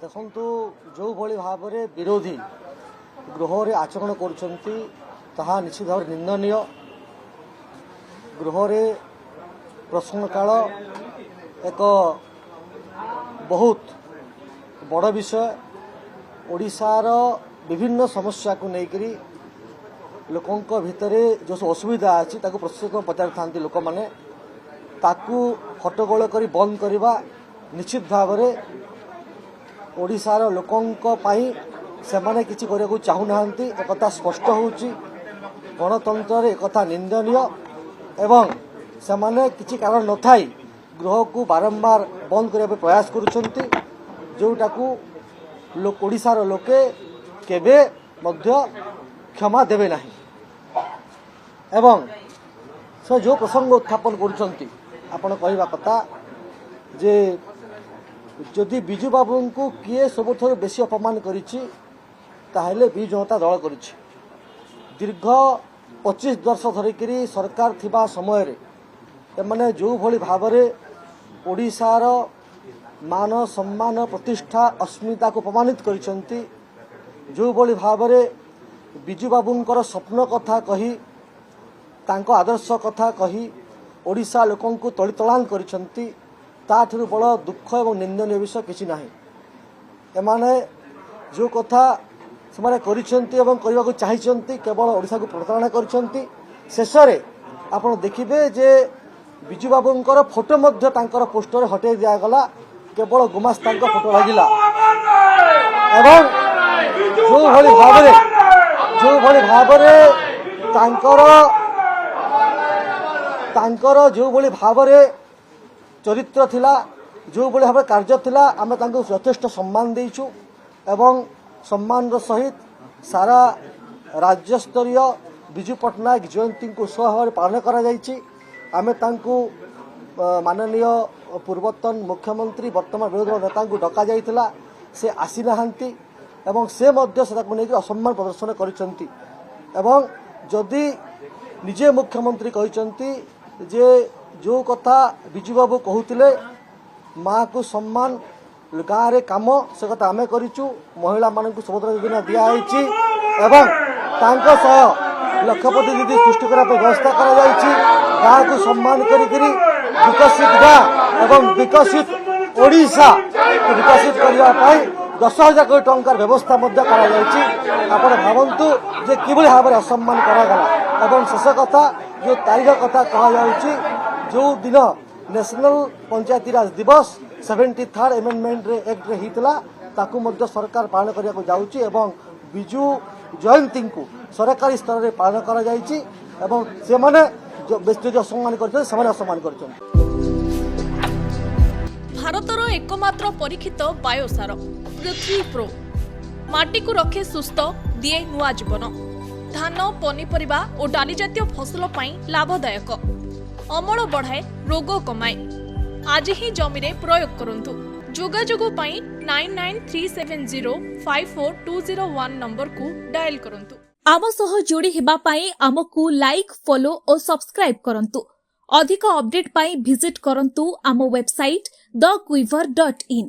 ଦେଖନ୍ତୁ ଯେଉଁଭଳି ଭାବରେ ବିରୋଧୀ ଗୃହରେ ଆଚରଣ କରୁଛନ୍ତି ତାହା ନିଶ୍ଚିତ ଭାବରେ ନିନ୍ଦନୀୟ। ଗୃହରେ ପ୍ରଶ୍ନକାଳ ଏକ ବହୁତ ବଡ଼ ବିଷୟ। ଓଡ଼ିଶାର ବିଭିନ୍ନ ସମସ୍ୟାକୁ ନେଇକରି ଲୋକଙ୍କ ଭିତରେ ଯେଉଁ ସବୁ ଅସୁବିଧା ଅଛି ତାକୁ ପ୍ରଶ୍ନ ପଚାରିଥାନ୍ତି ଲୋକମାନେ, ତାକୁ ହଟ୍ଟଗୋଳ କରି ବନ୍ଦ କରିବା ନିଶ୍ଚିତ ଭାବରେ ଓଡ଼ିଶାର ଲୋକଙ୍କ ପାଇଁ ସେମାନେ କିଛି କରିବାକୁ ଚାହୁଁନାହାନ୍ତି। ଏକଥା ସ୍ପଷ୍ଟ ହେଉଛି। ଗଣତନ୍ତ୍ରରେ ଏକଥା ନିନ୍ଦନୀୟ ଏବଂ ସେମାନେ କିଛି କାରଣ ନଥାଇ ଗୃହକୁ ବାରମ୍ବାର ବନ୍ଦ କରିବା ପାଇଁ ପ୍ରୟାସ କରୁଛନ୍ତି, ଯେଉଁଟାକୁ ଓଡ଼ିଶାର ଲୋକେ କେବେ ମଧ୍ୟ କ୍ଷମା ଦେବେ ନାହିଁ। ଏବଂ ସେ ଯେଉଁ ପ୍ରସଙ୍ଗ ଉତ୍ଥାପନ କରୁଛନ୍ତି, ଆପଣ କହିବା କଥା ଯେ ଯଦି ବିଜୁ ବାବୁଙ୍କୁ କିଏ ସବୁଠାରୁ ବେଶୀ ଅପମାନ କରିଛି ତାହେଲେ ବିଜୁ ଜନତା ଦଳ କରିଛି। ଦୀର୍ଘ 25 ବର୍ଷ ଧରିକିରି ସରକାର ଥିବା ସମୟରେ ଏମାନେ ଯେଉଁଭଳି ଭାବରେ ଓଡ଼ିଶାର ମାନ ସମ୍ମାନ ପ୍ରତିଷ୍ଠା ଅସ୍ମିତାକୁ ଅପମାନିତ କରିଛନ୍ତି, ଯେଉଁଭଳି ଭାବରେ ବିଜୁ ବାବୁଙ୍କର ସ୍ୱପ୍ନ କଥା କହି ତାଙ୍କ ଆଦର୍ଶ କଥା କହି ଓଡ଼ିଶା ଲୋକଙ୍କୁ ତଳିତଳାନ୍ତ କରିଛନ୍ତି, ତାଠାରୁ ବଡ଼ ଦୁଃଖ ଏବଂ ନିନ୍ଦନୀୟ ବିଷୟ କିଛି ନାହିଁ। ଏମାନେ ଯେଉଁ କଥା ସେମାନେ କରିଛନ୍ତି ଏବଂ କରିବାକୁ ଚାହିଁଛନ୍ତି କେବଳ ଓଡ଼ିଶାକୁ ପ୍ରତାରଣା କରିଛନ୍ତି। ଶେଷରେ ଆପଣ ଦେଖିବେ ଯେ ବିଜୁ ବାବୁଙ୍କର ଫଟୋ ମଧ୍ୟ ତାଙ୍କର ପୋଷ୍ଟରରେ ହଟାଇ ଦିଆଗଲା, କେବଳ ଗୁମାସ୍ତାଙ୍କ ଫଟୋ ଲାଗିଲା। ଏବଂ ଯେଉଁଭଳି ଭାବରେ ତାଙ୍କର ଯେଉଁଭଳି ଭାବରେ ଚରିତ୍ର ଥିଲା, ଯେଉଁଭଳି ଭାବରେ କାର୍ଯ୍ୟ ଥିଲା, ଆମେ ତାଙ୍କୁ ଯଥେଷ୍ଟ ସମ୍ମାନ ଦେଇଛୁ ଏବଂ ସମ୍ମାନର ସହିତ ସାରା ରାଜ୍ୟସ୍ତରୀୟ ବିଜୁ ପଟ୍ଟନାୟକ ଜୟନ୍ତୀଙ୍କୁ ଉତ୍ସବ ଭାବରେ ପାଳନ କରାଯାଇଛି। ଆମେ ତାଙ୍କୁ ମାନନୀୟ ପୂର୍ବତନ ମୁଖ୍ୟମନ୍ତ୍ରୀ ବର୍ତ୍ତମାନ ବିରୋଧୀ ଦଳ ନେତାଙ୍କୁ ଡକାଯାଇଥିଲା, ସେ ଆସିନାହାନ୍ତି ଏବଂ ସେ ମଧ୍ୟ ତାକୁ ନେଇକି ଅସମ୍ମାନ ପ୍ରଦର୍ଶନ କରିଛନ୍ତି। ଏବଂ ଯଦି ନିଜେ ମୁଖ୍ୟମନ୍ତ୍ରୀ କହିଛନ୍ତି ଯେ ଯେଉଁ କଥା ବିଜୁବାବୁ କହୁଥିଲେ ମାଆକୁ ସମ୍ମାନ ଗାଁରେ କାମ, ସେ କଥା ଆମେ କରିଛୁ। ମହିଳାମାନଙ୍କୁ ସୁଭଦ୍ରା ଯୋଜନା ଦିଆଯାଇଛି ଏବଂ ତାଙ୍କ ସହ ଲକ୍ଷପତି ଦିଦି ସୃଷ୍ଟି କରିବା ପାଇଁ ବ୍ୟବସ୍ଥା କରାଯାଇଛି। ଗାଁକୁ ସମ୍ମାନ କରିକିରି ବିକଶିତ ଗାଁ ଏବଂ ବିକଶିତ ଓଡ଼ିଶା ବିକଶିତ କରିବା ପାଇଁ 10,000 କୋଟି ଟଙ୍କାର ବ୍ୟବସ୍ଥା ମଧ୍ୟ କରାଯାଇଛି। ଆପଣ ଭାବନ୍ତୁ ଯେ କିଭଳି ଭାବରେ ଅସମ୍ମାନ କରାଗଲା। ଏବଂ ଶେଷ କଥା ଯେଉଁ ତାରିଖ କଥା କୁହାଯାଉଛି, ଯେଉଁ ଦିନ ନ୍ୟାସନାଲ ପଞ୍ଚାୟତିରାଜ ଦିବସ 73rd ଏମେଣ୍ଡମେଣ୍ଟରେ ଆକ୍ଟରେ ହେଇଥିଲା, ତାକୁ ମଧ୍ୟ ସରକାର ପାଳନ କରିବାକୁ ଯାଉଛି ଏବଂ ବିଜୁ ଜୟନ୍ତୀଙ୍କୁ ସରକାରୀ ସ୍ତରରେ ପାଳନ କରାଯାଇଛି ଏବଂ ସେମାନେ ଯଦି ଅସମ୍ମାନ କରିଛନ୍ତି ସେମାନେ ଅସମ୍ମାନ କରିଛନ୍ତି। ଭାରତର एकमात्र परीक्षित बायोसार पृथ्वी प्रो माटी को रखे सुस्थ दिए नुआ जीवन। धान पनीपरिबा और डाली जातीय फसल पाई लाभदायक, अमल बढ़ाए रोग कमाए। आज ही जमी रे प्रयोग करंतु। जोगाजोग पाई 9937054201 नंबर को डायल करंतु। आम सह जोड़ी हेबा पाई आमकु लाइक फॉलो और सब्सक्राइब करंतु। अधिक अपडेट पाई विजिट करंतु आम वेबसाइट thequiver.in।